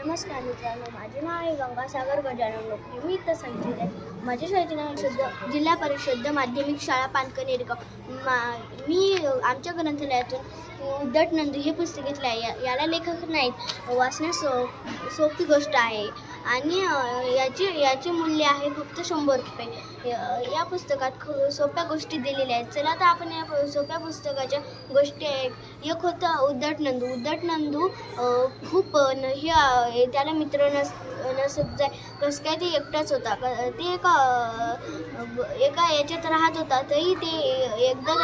नमस्कार मित्रांनो, माझे नाव आहे गंगासागर गजानन लोकरे. मी इथं संचित आहे. माझ्या शाळेचे नाव जिल्हा परिषद माध्यमिक शाळा पानकन एरगाव. मी आमच्या ग्रंथालयातून उद्धट नंदू हे पुस्तक घेतले आहे. याला लेखक नाहीत, वाचण्यास सोपी गोष्ट आहे आणि याचे मूल्य आहे फक्त 100 रुपये. या पुस्तकात सोप्या गोष्टी दिलेल्या आहेत. चला तर आपण या सोप्या पुस्तकाच्या गोष्टी एक होता उद्धट नंदू. उद्धट नंदू खूप हे त्याला मित्र नसत जाय. कसं काय ते एकटाच होता. ते एका याच्यात राहत होता. तरी ते एकदा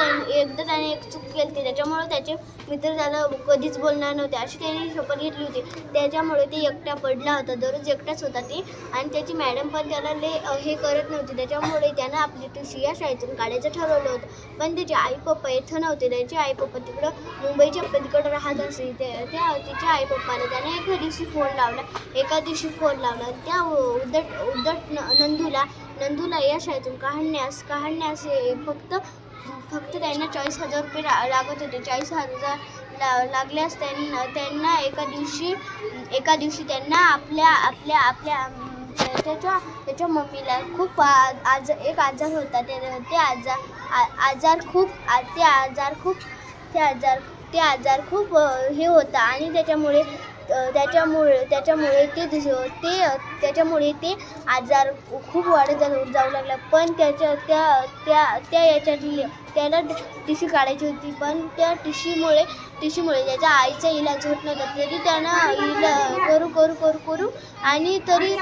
त्याने एक चूक केली, त्याच्यामुळे त्याचे मित्र त्याला कधीच बोलणार नव्हते अशी त्याने शपथ घेतली होती. त्याच्यामुळे ते एकटा पडला होता. दररोज एकटाच होता ते. आणि त्याची मॅडम पण त्याला हे करत नव्हती. त्याच्यामुळे त्यानं आपली टीसी या शाळेतून काढायचं ठरवलं होतं. पण त्याचे आई पप्पा इथं नव्हते. त्याचे आई पप्पा तिकडं मुंबईच्या पलीकडे राहत असे. तिच्या आई पप्पाला त्याने एका दिवशी फोन लावला. त्या उद्धट नंदूला या शाळेतून काढण्यास फक्त त्यांना 40,000 रुपये लागत होते. 40,000 लागल्यास त्यांना एका दिवशी त्यांना आपल्या त्याच्या मम्मीला खूप आजार होता. ते आजार खूप हे होता आणि त्याच्यामुळे ते आजार खूप वाढत जाऊ लागला. पण त्याला टीसी काढायची होती. पण त्या टीसीमुळे त्याच्या आईचा इलाज होत नव्हता. तरी त्यानं करू आणि तरी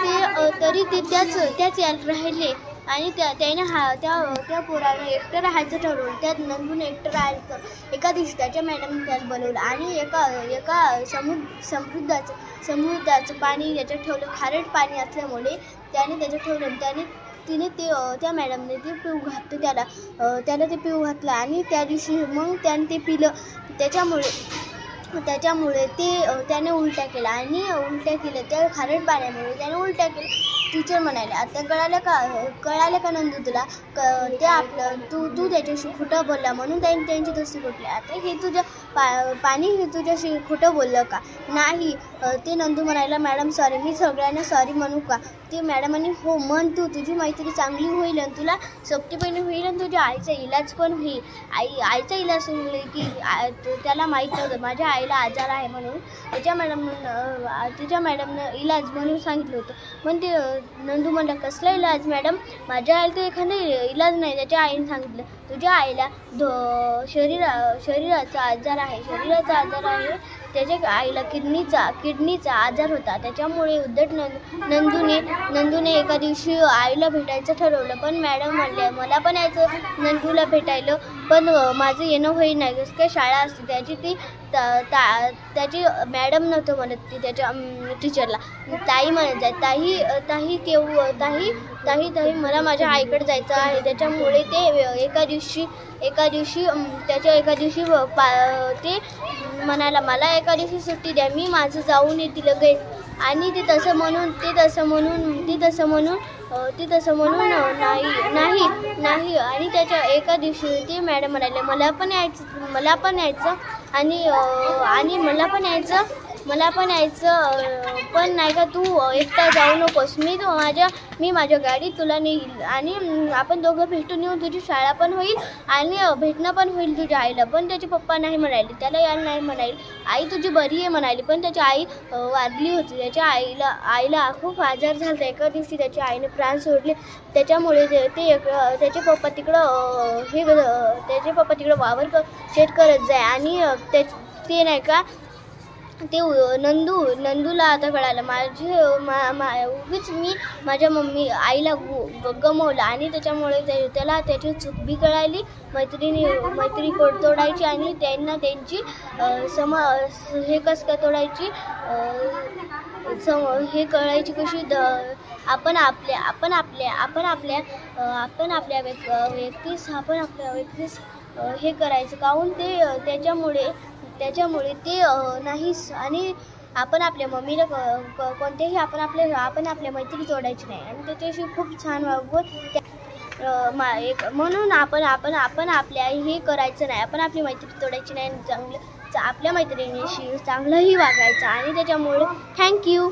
ते त्याच यात राहिले. आणि त्या पोराला एकटं राहायचं ठरवलं. त्यात नंदूने एकटं राहायचं. एका दिवशी त्याच्या मॅडमने त्याला बोलवलं आणि एका समुद्राचं पाणी त्याच्यात ठेवलं. खारट पाणी असल्यामुळे त्याने त्याच्यात ठेवलं. त्या मॅडमने ते पिऊ घातलं. त्याला ते पिऊ घातलं आणि त्या दिवशी मग त्याने ते पिलं. त्याच्यामुळे त्याने उलट्या केल्या आणि त्या खारट पाण्यामुळे त्याने उलट्या केल्या. टीचर म्हणाले, आता कळालं का नंदू तुला? ते आपलं तू त्याच्याशी खोटं बोलला म्हणून त्यांची दोस्ती कुठली. आता हे तुझ्या पाणी हे तुझ्याशी खोटं बोललं का? नाही. ते नंदू म्हणायला, मॅडम सॉरी. मी सगळ्यांना सॉरी म्हणू का? ते मॅडमांनी हो म्हण. तुझी मैत्री चांगली होईल आणि तुला सोबतीपणे होईल आणि तुझ्या आईचा इलाज पण होईल. आईचा इलाज की त्याला माहीत नव्हतं माझ्या आईला आजार आहे म्हणून. तिच्या मॅडमनं इलाज म्हणून सांगितलं होतं. पण ते नंदू म्हणला, कसला इलाज मॅडम? माझ्या आईला तर एखादा इलाज नाही. त्याच्या आईने सांगितलं, तुझ्या आईला शरीराचा आजार आहे. त्याच्या आईला किडनीचा आजार होता. त्याच्यामुळे उद्धट नंदूने एका दिवशी आईला भेटायचं ठरवलं. पण मॅडम म्हणले, मला पण यायचं नंदूला भेटायला, पण माझं येणं होईल नाही. कसं काय शाळा असते त्याची मॅडम नव्हतं म्हणत. ती त्याच्या टीचरला ताई म्हणत जाय. ताई मला माझ्या आईकडे जायचं आहे. त्याच्यामुळे ते एका दिवशी ते म्हणाला, मला एका दिवशी सुट्टी द्या, मी माझं जाऊन येते लगेच. आणि ते तसं म्हणून नाही. आणि त्याच्या एका दिवशी ते मॅडम म्हणाले, मला पण यायचं आणि मला पण यायचं पण नाही का, तू एकटा जाऊ नकोस. मी माझ्या गाडीत तुला नेईल आणि आपण दोघं भेटून येऊ. तुझी शाळा पण होईल आणि भेटणं पण होईल तुझ्या आईला. पण त्याचे पप्पा नाही म्हणाले, त्याला यायला नाही म्हणाले. आई तुझी बरी आहे म्हणाली, पण त्याची आई वारली होती. त्याच्या आईला खूप आजार झाला. एका दिवशी त्याच्या आईने प्राण सोडले. त्याच्यामुळे त्याचे पप्पा तिकडं वावर शेत करत जाय. आणि ते नाही का, ते नंदूला आता कळालं, उगीच मी माझ्या आईला गमवलं. आणि त्याच्यामुळे त्याला त्याची चूक बी कळाली. मैत्री तोडायची आणि त्यांना त्यांची हे कसं काय तोडायची हे कळायची कशी. आपण आपल्या व्यक्तीस हे करायचं काहून ते त्याच्यामुळे ते नाहीच. आणि आपण आपल्या मम्मीला कोणत्याही आपण आपल्या मैत्री तोडायची नाही आणि त्याच्याशी खूप छान वागवून म्हणून आपण आपल्या हे करायचं नाही. आपण आपली मैत्री तोडायची नाही. आपल्या मैत्रिणीशी चांगलंही वागायचं आणि त्याच्यामुळे थँक्यू.